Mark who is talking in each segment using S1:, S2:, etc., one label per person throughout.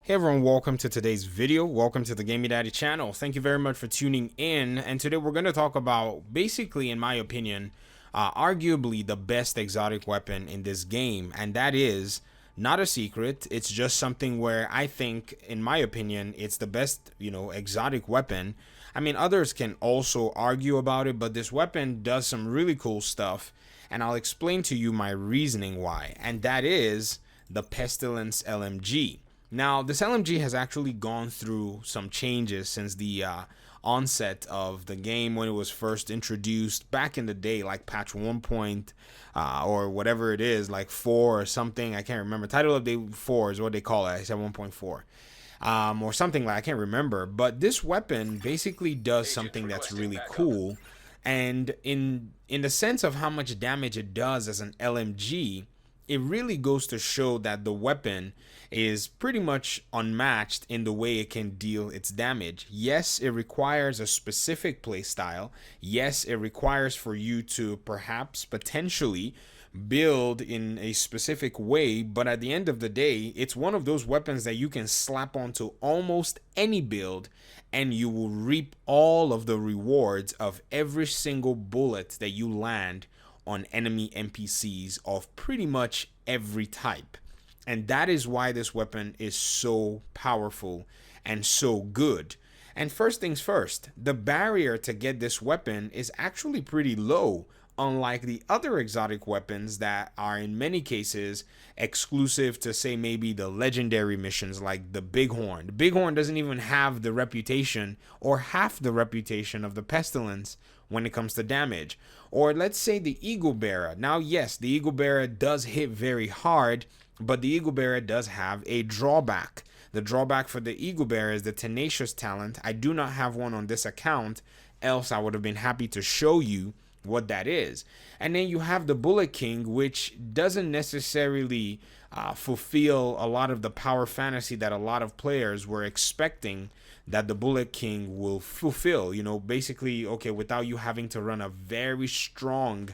S1: Hey everyone, welcome to today's video. Welcome to the Gaming Daddy channel. Thank you very much for tuning in. And today we're going to talk about, basically, in my opinion, arguably the best exotic weapon in this game. And that is not a secret. It's just something where I think, in my opinion, it's the best, exotic weapon. I mean, others can also argue about it, but this weapon does some really cool stuff. And I'll explain to you my reasoning why. And that is the Pestilence LMG. Now, this LMG has actually gone through some changes since the onset of the game when it was first introduced back in the day, like patch 1 point or whatever it is, like 4 or something. I can't remember. Title update 4 is what they call it. I said 1.4. Or something like I can't remember. But this weapon basically does something that's really cool. And in the sense of how much damage it does as an LMG, it really goes to show that the weapon is pretty much unmatched in the way it can deal its damage. Yes, it requires a specific playstyle. Yes, it requires for you to perhaps potentially build in a specific way, but at the end of the day, it's one of those weapons that you can slap onto almost any build and you will reap all of the rewards of every single bullet that you land on enemy NPCs of pretty much every type. And that is why this weapon is so powerful and so good. And first things first, the barrier to get this weapon is actually pretty low, unlike the other exotic weapons that are in many cases exclusive to, say, maybe the legendary missions like the Bighorn. The Bighorn doesn't even have the reputation or half the reputation of the Pestilence when it comes to damage. Or let's say the Eagle Bearer. Now, yes, the Eagle Bearer does hit very hard, but the Eagle Bearer does have a drawback. The drawback for the Eagle Bearer is the Tenacious talent. I do not have one on this account, else I would have been happy to show you what that is. And then you have the Bullet King, which doesn't necessarily fulfill a lot of the power fantasy that a lot of players were expecting that the Bullet King will fulfill. Basically, okay, without you having to run a very strong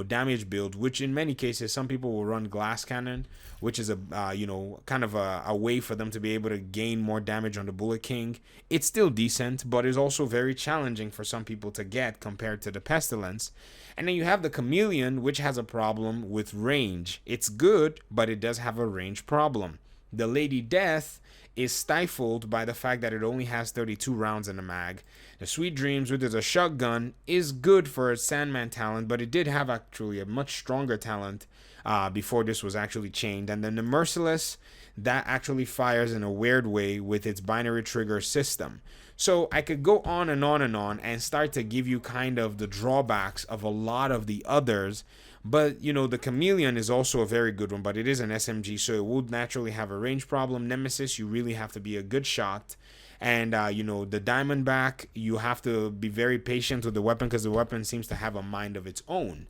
S1: damage build, which in many cases some people will run glass cannon, which is a kind of a way for them to be able to gain more damage on the Bullet King. It's still decent, but is also very challenging for some people to get compared to the Pestilence. And then you have the Chameleon, which has a problem with range. It's good, but it does have a range problem. The Lady Death is stifled by the fact that it only has 32 rounds in the mag. The Sweet Dreams, which is a shotgun, is good for its Sandman talent, but it did have actually a much stronger talent before this was actually changed. And then the Merciless, that actually fires in a weird way with its binary trigger system. So I could go on and on and on and start to give you kind of the drawbacks of a lot of the others. But, the Chameleon is also a very good one, but it is an SMG, so it would naturally have a range problem. Nemesis, you really have to be a good shot. And, the Diamondback, you have to be very patient with the weapon because the weapon seems to have a mind of its own.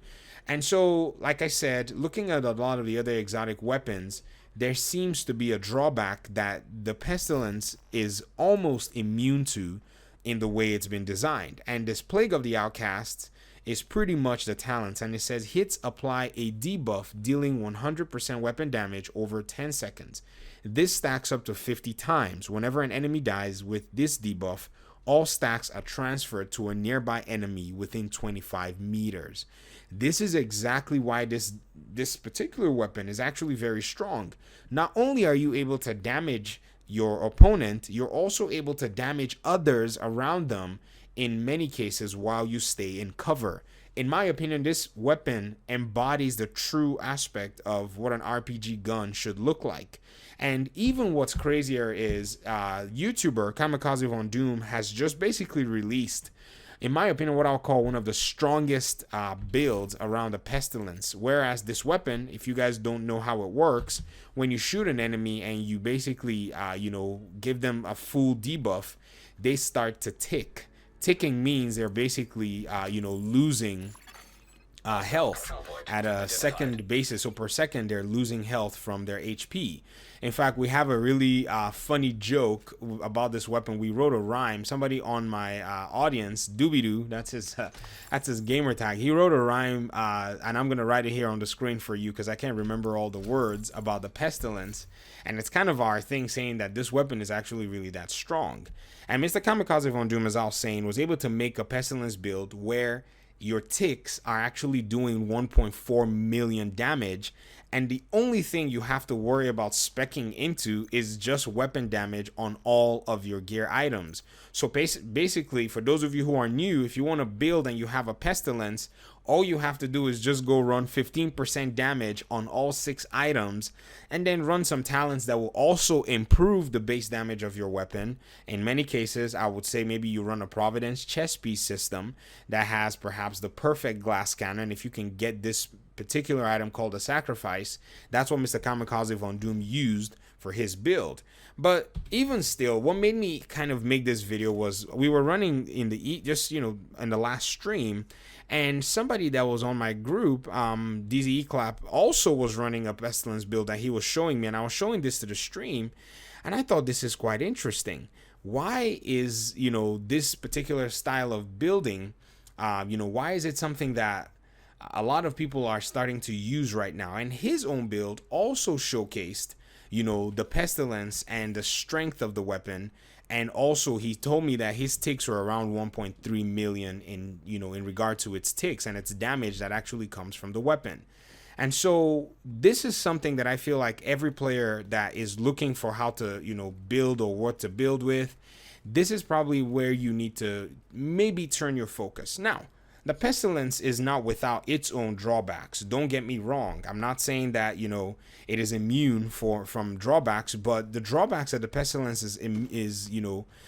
S1: And so, like I said, looking at a lot of the other exotic weapons, there seems to be a drawback that the Pestilence is almost immune to in the way it's been designed. And this Plague of the Outcasts is pretty much the talents, and it says hits apply a debuff dealing 100% weapon damage over 10 seconds. This stacks up to 50 times. Whenever an enemy dies with this debuff, all stacks are transferred to a nearby enemy within 25 meters. This is exactly why this particular weapon is actually very strong. Not only are you able to damage your opponent, you're also able to damage others around them in many cases while you stay in cover. In my opinion, this weapon embodies the true aspect of what an RPG gun should look like. And even what's crazier is YouTuber Kamikaze Von Doom has just basically released, in my opinion, what I'll call one of the strongest builds around the Pestilence. Whereas this weapon, if you guys don't know how it works, when you shoot an enemy and you basically give them a full debuff, they start to tick. Ticking means they're basically, losing health at a second basis. So per second, they're losing health from their HP. In fact, we have a really funny joke about this weapon. We wrote a rhyme. Somebody on my audience, Doobie-Doo, that's his gamer tag. He wrote a rhyme, and I'm gonna write it here on the screen for you because I can't remember all the words about the Pestilence. And it's kind of our thing saying that this weapon is actually really that strong. And Mr. Kamikaze Von Doom, as I was saying, was able to make a Pestilence build where your ticks are actually doing 1.4 million damage, and the only thing you have to worry about speccing into is just weapon damage on all of your gear items. So basically, for those of you who are new, if you want to build and you have a Pestilence, all you have to do is just go run 15% damage on all 6 items, and then run some talents that will also improve the base damage of your weapon. In many cases, I would say maybe you run a Providence chest piece system that has perhaps the perfect glass cannon. If you can get this particular item called a sacrifice, that's what Mr. Kamikaze Von Doom used for his build. But even still, what made me kind of make this video was we were running in the in the last stream, and somebody that was on my group, DZE Clap, also was running a Pestilence build that he was showing me, and I was showing this to the stream, and I thought this is quite interesting. Why is this particular style of building, why is it something that a lot of people are starting to use right now? And his own build also showcased the Pestilence and the strength of the weapon. And also he told me that his ticks were around 1.3 million in regard to its ticks and its damage that actually comes from the weapon. And so this is something that I feel like every player that is looking for how to build or what to build with, this is probably where you need to maybe turn your focus. Now, the Pestilence is not without its own drawbacks. Don't get me wrong. I'm not saying that, it is immune from drawbacks, but the drawbacks that the Pestilence is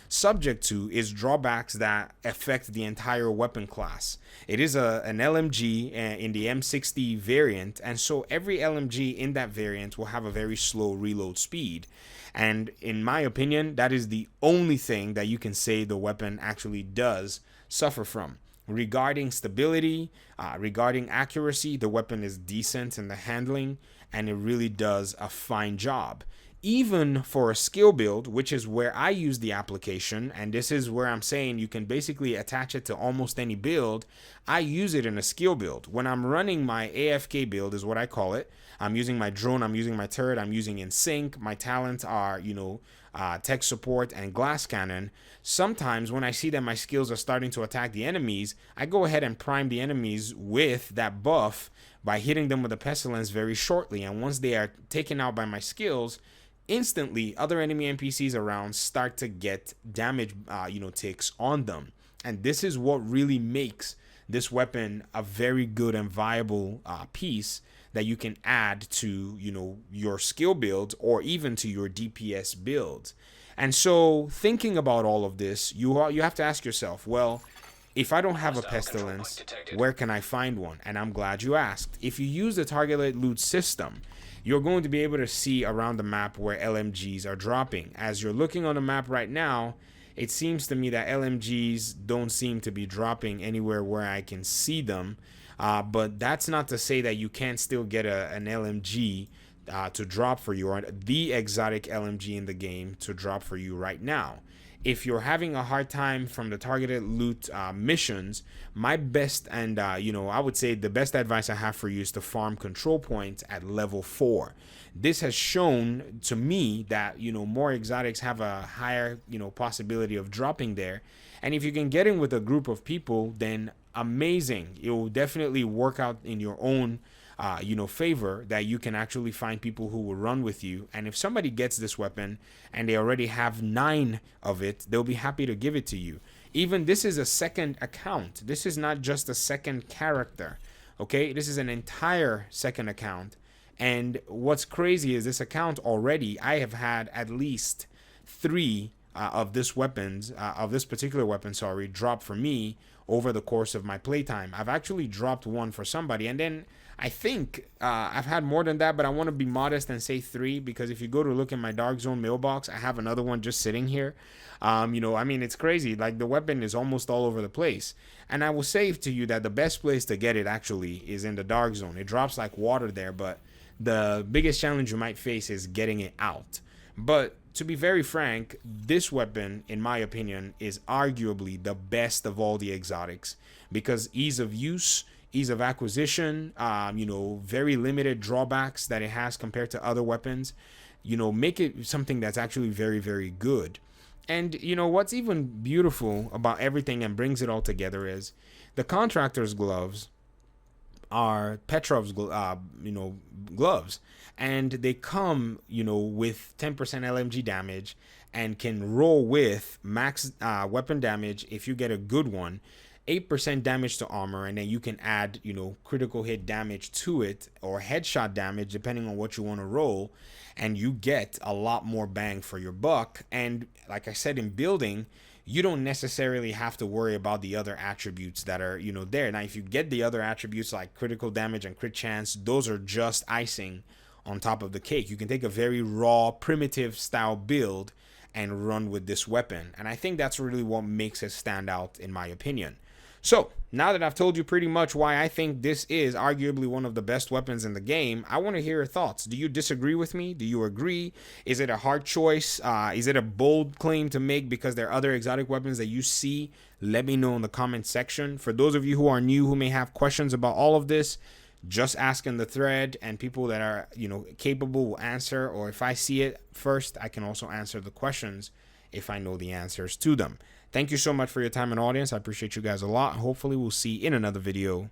S1: subject to is drawbacks that affect the entire weapon class. It is an LMG in the M60 variant, and so every LMG in that variant will have a very slow reload speed. And in my opinion, that is the only thing that you can say the weapon actually does suffer from. Regarding stability, regarding accuracy, the weapon is decent in the handling, and it really does a fine job. Even for a skill build, which is where I use the application, and this is where I'm saying you can basically attach it to almost any build, I use it in a skill build. When I'm running my AFK build is what I call it. I'm using my drone, I'm using my turret, I'm using in sync. My talents are, tech support and glass cannon. Sometimes when I see that my skills are starting to attack the enemies, I go ahead and prime the enemies with that buff by hitting them with a Pestilence very shortly. And once they are taken out by my skills, instantly other enemy NPCs around start to get damage ticks on them. And this is what really makes this weapon a very good and viable piece that you can add to your skill builds or even to your DPS builds. And so thinking about all of this, you have to ask yourself, well, if I don't have a Pestilence, where can I find one? And I'm glad you asked. If you use the targeted loot system, you're going to be able to see around the map where LMGs are dropping. As you're looking on the map right now, it seems to me that LMGs don't seem to be dropping anywhere where I can see them. But that's not to say that you can't still get an LMG to drop for you, or the exotic LMG in the game to drop for you right now. If you're having a hard time from the targeted loot missions, my best and I would say the best advice I have for you is to farm control points at level 4. This has shown to me that more exotics have a higher possibility of dropping there, and if you can get in with a group of people, then amazing. It will definitely work out in your own favor, that you can actually find people who will run with you. And if somebody gets this weapon and they already have 9 of it, they'll be happy to give it to you. Even this is a second account. This is not just a second character. Okay, this is an entire second account. And what's crazy is this account already, I have had at least 3 of this particular weapon, drop for me over the course of my playtime. I've actually dropped 1 for somebody, and then I think I've had more than that, but I want to be modest and say 3, because if you go to look in my Dark Zone mailbox, I have another one just sitting here. It's crazy. Like, the weapon is almost all over the place. And I will say to you that the best place to get it actually is in the Dark Zone. It drops like water there, but The biggest challenge you might face is getting it out. But to be very frank, this weapon, in my opinion, is arguably the best of all the exotics because ease of use, ease of acquisition, very limited drawbacks that it has compared to other weapons, make it something that's actually very, very good. And what's even beautiful about everything and brings it all together is the contractor's gloves are Petrov's gloves, and they come with 10% LMG damage and can roll with max weapon damage if you get a good one, 8% damage to armor, and then you can add critical hit damage to it or headshot damage depending on what you want to roll, and you get a lot more bang for your buck. And like I said, in building, you don't necessarily have to worry about the other attributes that are there. Now if you get the other attributes like critical damage and crit chance, those are just icing on top of the cake. You can take a very raw primitive style build and run with this weapon, and I think that's really what makes it stand out in my opinion. So now that I've told you pretty much why I think this is arguably one of the best weapons in the game, I want to hear your thoughts. Do you disagree with me? Do you agree? Is it a hard choice? Is it a bold claim to make because there are other exotic weapons that you see? Let me know in the comment section. For those of you who are new, who may have questions about all of this, just ask in the thread, and people that are capable will answer, or if I see it first, I can also answer the questions if I know the answers to them. Thank you so much for your time and audience. I appreciate you guys a lot. Hopefully we'll see in another video